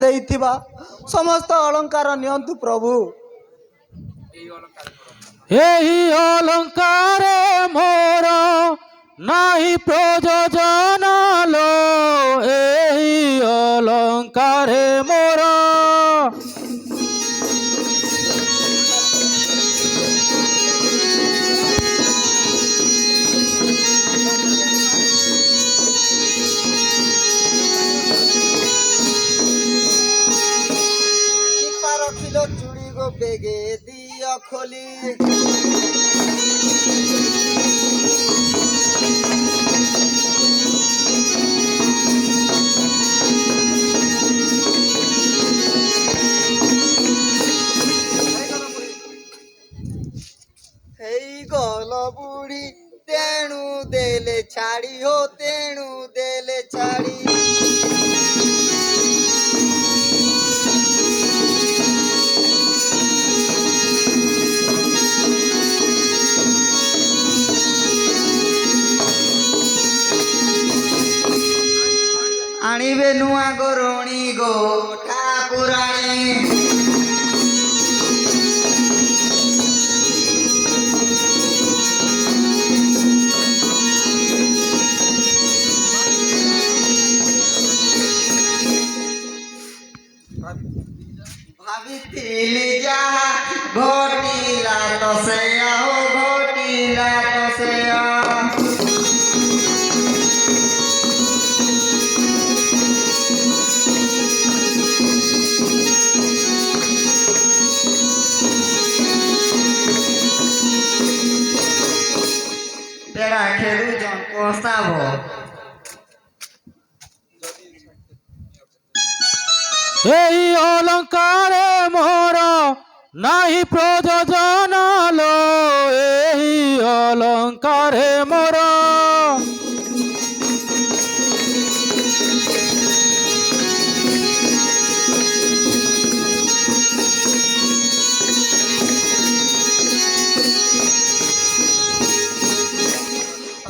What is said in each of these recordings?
ଦେଇଥିବା ସମସ୍ତ ଅଳଙ୍କାର ନିଅନ୍ତୁ ପ୍ରଭୁ। ଏହି ଅଲଙ୍କାର ମୋର ନାହିଁ ପ୍ରଯୋଜନ ଲୋ, ଏହି ଅଲଙ୍କାର ମୋର। ରଖିଲ ଚୁଡ଼ି ଗো ବେগে ଦିଅ ଖୋଲି, ହେଇଗଲ ବୁଢ଼ୀ ତେଣୁ ଦେଲେ ଛାଡ଼ି, ହୋ ତେଣୁ ଦେଲେ ଛାଡ଼ି। ଆଣିବେ ନୂଆ ଗରଣି ଗୋ ଠାକୁରାଣୀ, ଭାବିଥିଲି ଯାହା ଘଟିଲା ତ ସେୟା, ହୋ ଘଟିଲା ତ ସେୟା। বেড়া খেলুছন প্রস্তাব, ଏହି ଅଲଙ୍କାର ମୋର ନାହିଁ ପ୍ରଯୋଜନ ଲୋ, ଏହି ଅଲଙ୍କାର ମୋର।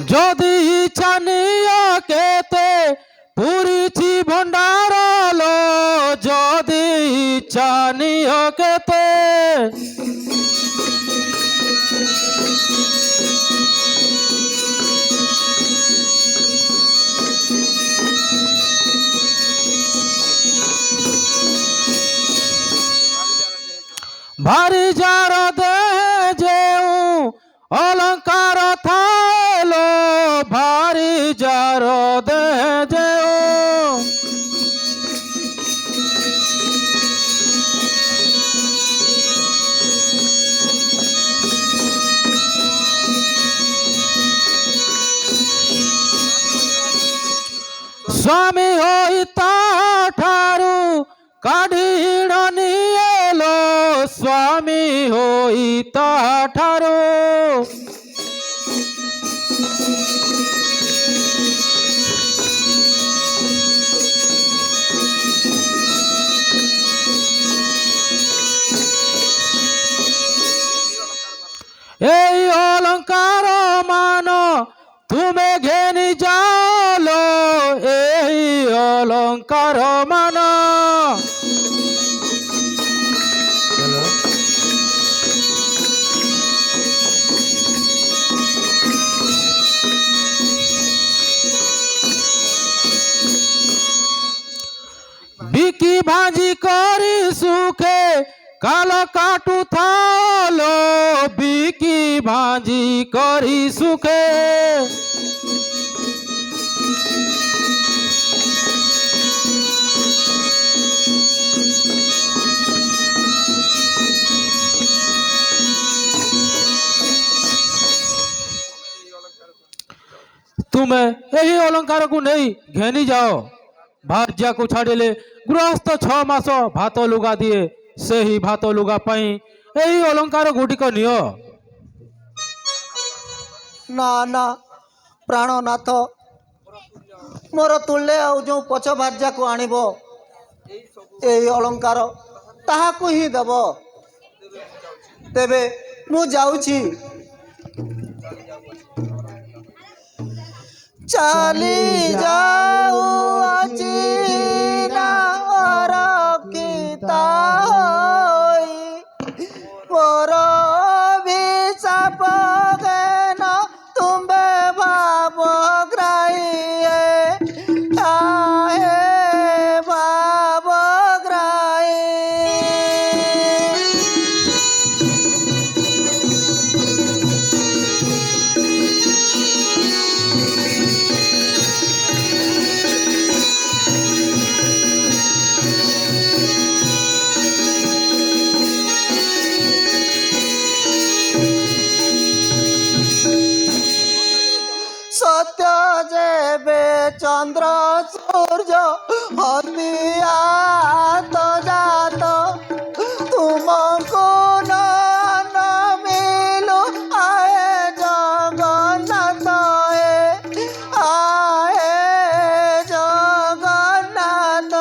যদি ইচ্ছা নিଅ কেতে পুরিছি ভଣ୍ଡାର ଲୋ, ଯଦି ଇଚ୍ଛା ନିଅ କେତେ। ଭାରି ଜାର ଦେହେ ଯେଉଁ ଅଲଙ୍କାର ଥାଏ ଲୋ, ଭାରି ଜାର ଦେହେ ଯେଉଁ। ସ୍ୱାମୀ ହୋଇ ତାଠାରୁ କାଢ଼ି ହିଣ ନିଏ ଲୋ, ସ୍ୱାମୀ ହୋଇ ତାଠାରୁ। এই অলঙ্কার মান তুমি ঘেনি যাও লো, এই অলঙ্কার মান। বিকি ভাজি করি সুখে কাল কাটু থালো, বিকি ভাজি করি সুখে। ତୁମେ ଏହି ଅଲଙ୍କାରକୁ ନେଇ ଘେନି ଯାଅ। ଭାର୍ଯ୍ୟାକୁ ଛାଡ଼ିଲେ ଗୃହସ୍ଥ 6 ମାସ ଭାତ ଲୁଗା ଦିଏ, ସେହି ଭାତ ଲୁଗା ପାଇଁ ଏହି ଅଲଙ୍କାର ଗୁଡ଼ିକ ନିଅ। ନା ନା ପ୍ରାଣନାଥ, ମୋର ତୁଳେ ଆଉ ଯେଉଁ ପଛ ଭାର୍ଯ୍ୟାକୁ ଆଣିବ ଏହି ଅଳଙ୍କାର ତାହାକୁ ହିଁ ଦେବ। ତେବେ ମୁଁ ଯାଉଛି। ଚାଲି ଯାଉ ଆଜି ନା চন্দ্র সূর্য হতিয়া তো জাত তুমকু নয়ন মিলু আয়ে জগন্নাথ আয়ে জগন্নাথ।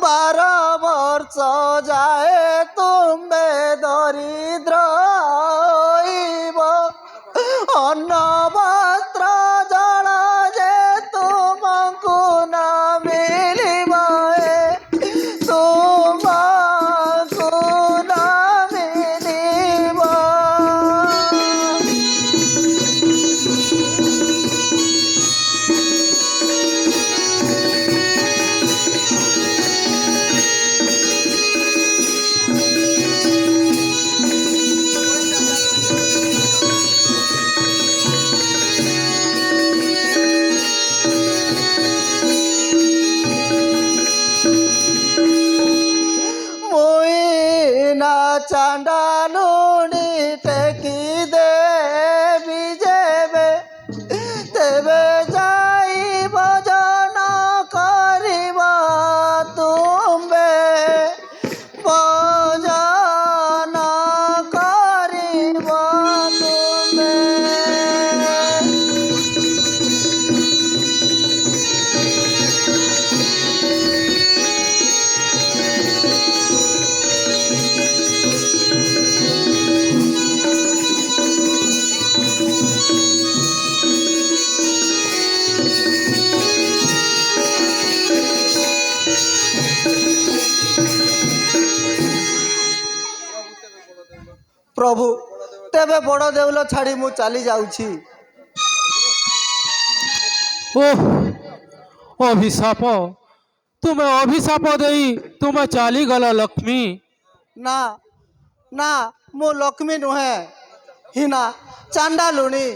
বারো বর্ষ যায় তুমি দরিদ্র হইব অন্ন বস্ত্র জল যে তুমକୁ না মিলিব তুমକୁ না মিলিব। না চাণ্ডালুনি টেকি দেবি যেবে তেবে যাই ভজন করিব তুমে ভজন করিব তুমে। প্রভু তেবে বড় দেউল ছাড়ি মু চালি যাଉଛି। ওহ অভিশাপ, তুমি অভিশাপ দেই তুমি চালিগল লক্ষ্মী। না না মু লক্ষ্মী নুহে হিনা চাণ্ডালুনি।